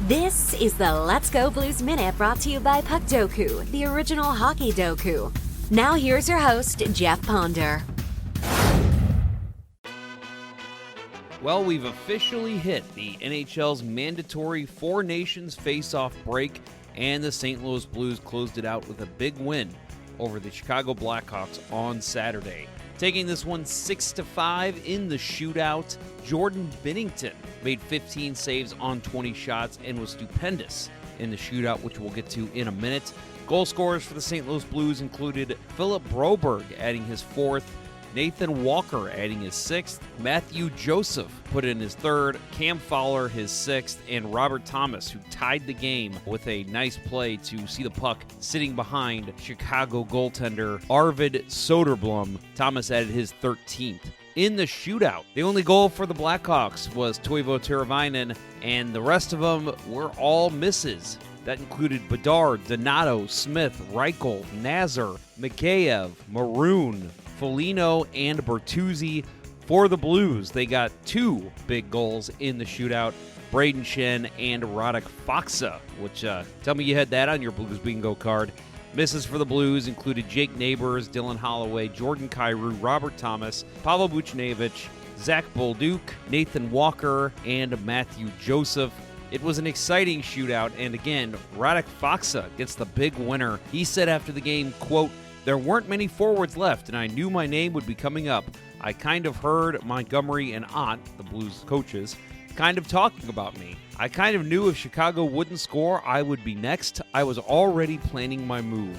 This is the Let's Go Blues Minute brought to you by Puckdoku, the original hockey doku. Now here's your host, Jeff Ponder. Well, we've officially hit the NHL's mandatory Four Nations face-off break, and the St. Louis Blues closed it out with a big win over the Chicago Blackhawks on Saturday. Taking this one 6-5 in the shootout, Jordan Binnington made 15 saves on 20 shots and was stupendous in the shootout, which we'll get to in a minute. Goal scorers for the St. Louis Blues included Philip Broberg adding his fourth, Nathan Walker adding his sixth, Matthew Joseph put in his third, Cam Fowler his sixth, and Robert Thomas, who tied the game with a nice play to see the puck sitting behind Chicago goaltender Arvid Soderblom. Thomas added his 13th. In the shootout, the only goal for the Blackhawks was Toivo Teravainen, and the rest of them were all misses. That included Bedard, Donato, Smith, Reichel, Nazar, Mikheyev, Maroon, Foligno, and Bertuzzi. For the Blues, they got two big goals in the shootout, Braden Shen and Radek Faksa, which, tell me you had that on your Blues Bingo card. Misses for the Blues included Jake Neighbors, Dylan Holloway, Jordan Kyrou, Robert Thomas, Pavel Buchnevich, Zach Bolduc, Nathan Walker, and Matthew Joseph. It was an exciting shootout, and again, Radek Faksa gets the big winner. He said after the game, quote, "There weren't many forwards left, and I knew my name would be coming up. I kind of heard Montgomery and Ott, the Blues coaches, kind of talking about me. I kind of knew if Chicago wouldn't score, I would be next. I was already planning my move."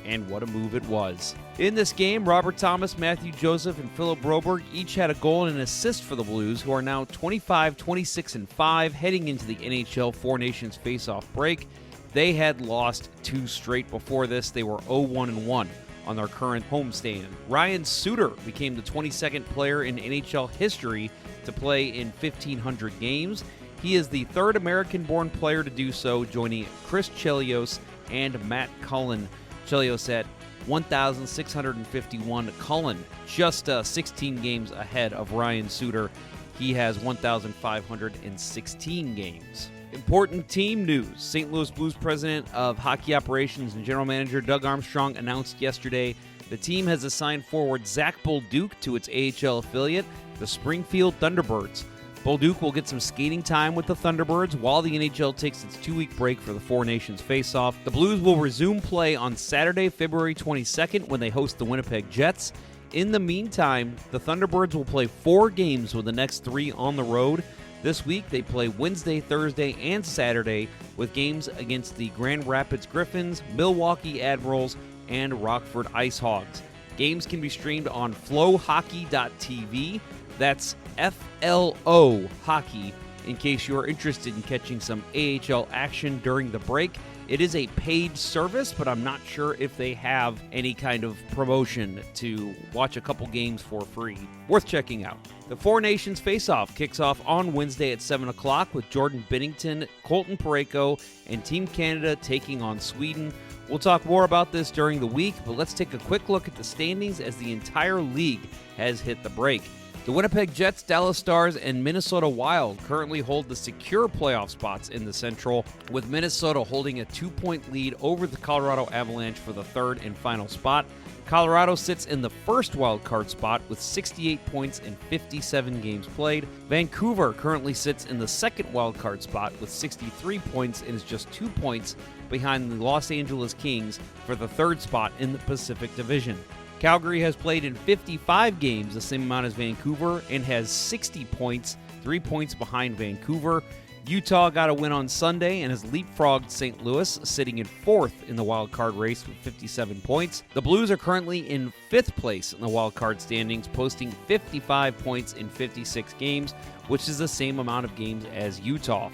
And what a move it was. In this game, Robert Thomas, Matthew Joseph, and Philip Broberg each had a goal and an assist for the Blues, who are now 25, 26, and 5 heading into the NHL Four Nations face-off break. They had lost two straight before this. They were 0-1-1 on their current homestand. Ryan Suter became the 22nd player in NHL history to play in 1,500 games. He is the third American-born player to do so, joining Chris Chelios and Matt Cullen. Chelios at 1,651. Cullen just 16 games ahead of Ryan Suter. He has 1,516 games. Important team news. St. Louis Blues president of hockey operations and general manager Doug Armstrong announced yesterday the team has assigned forward Zach Bolduc to its AHL affiliate, the Springfield Thunderbirds. Bolduc will get some skating time with the Thunderbirds while the NHL takes its 2-week break for the Four Nations face-off. The Blues will resume play on Saturday, February 22nd when they host the Winnipeg Jets. In the meantime, the Thunderbirds will play 4 games with the next 3 on the road. This week, they play Wednesday, Thursday, and Saturday with games against the Grand Rapids Griffins, Milwaukee Admirals, and Rockford Ice Hogs. Games can be streamed on flowhockey.tv. That's FLO Hockey, in case you are interested in catching some AHL action during the break. It is a paid service, but I'm not sure if they have any kind of promotion to watch a couple games for free. Worth checking out. The Four Nations face-off kicks off on Wednesday at 7 o'clock with Jordan Binnington, Colton Parayko, and Team Canada taking on Sweden. We'll talk more about this during the week, but let's take a quick look at the standings as the entire league has hit the break. The Winnipeg Jets, Dallas Stars, and Minnesota Wild currently hold the secure playoff spots in the Central, with Minnesota holding a 2-point lead over the Colorado Avalanche for the third and final spot. Colorado sits in the first wild card spot with 68 points in 57 games played. Vancouver currently sits in the second wild card spot with 63 points and is just 2 points behind the Los Angeles Kings for the third spot in the Pacific Division. Calgary has played in 55 games, the same amount as Vancouver, and has 60 points, 3 points behind Vancouver. Utah got a win on Sunday and has leapfrogged St. Louis, sitting in fourth in the wild card race with 57 points. The Blues are currently in fifth place in the wild card standings, posting 55 points in 56 games, which is the same amount of games as Utah.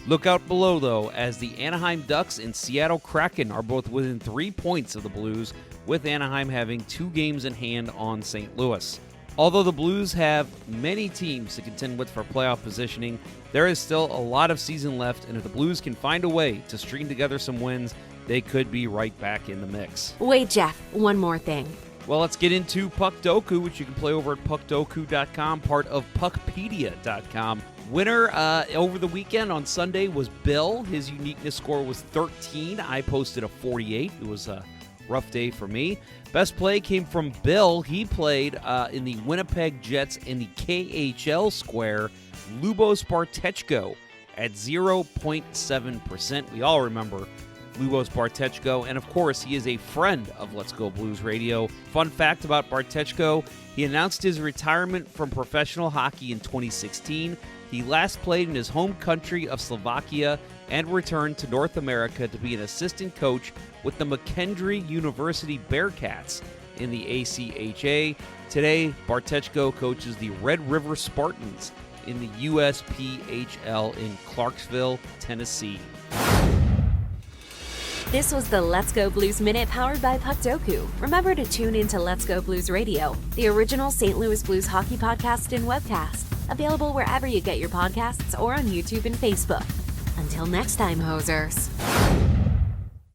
Look out below, though, as the Anaheim Ducks and Seattle Kraken are both within 3 points of the Blues, with Anaheim having 2 games in hand on St. Louis. Although the Blues have many teams to contend with for playoff positioning, there is still a lot of season left, and if the Blues can find a way to string together some wins, they could be right back in the mix. Wait, Jeff, one more thing. Well, let's get into Puckdoku, which you can play over at puckdoku.com, part of puckpedia.com. Winner over the weekend on Sunday was Bill. His uniqueness score was 13. I posted a 48. It was a rough day for me. Best play came from Bill. He played in the Winnipeg Jets in the KHL square, Lubos Bartechko at 0.7%. We all remember Lubos Bartechko, and of course, he is a friend of Let's Go Blues Radio. Fun fact about Bartechko, he announced his retirement from professional hockey in 2016. He last played in his home country of Slovakia and returned to North America to be an assistant coach with the McKendree University Bearcats in the ACHA. Today, Bartechko coaches the Red River Spartans in the USPHL in Clarksville, Tennessee. This was the Let's Go Blues Minute powered by Puckdoku. Remember to tune into Let's Go Blues Radio, the original St. Louis Blues hockey podcast and webcast. Available wherever you get your podcasts or on YouTube and Facebook. Until next time, hosers.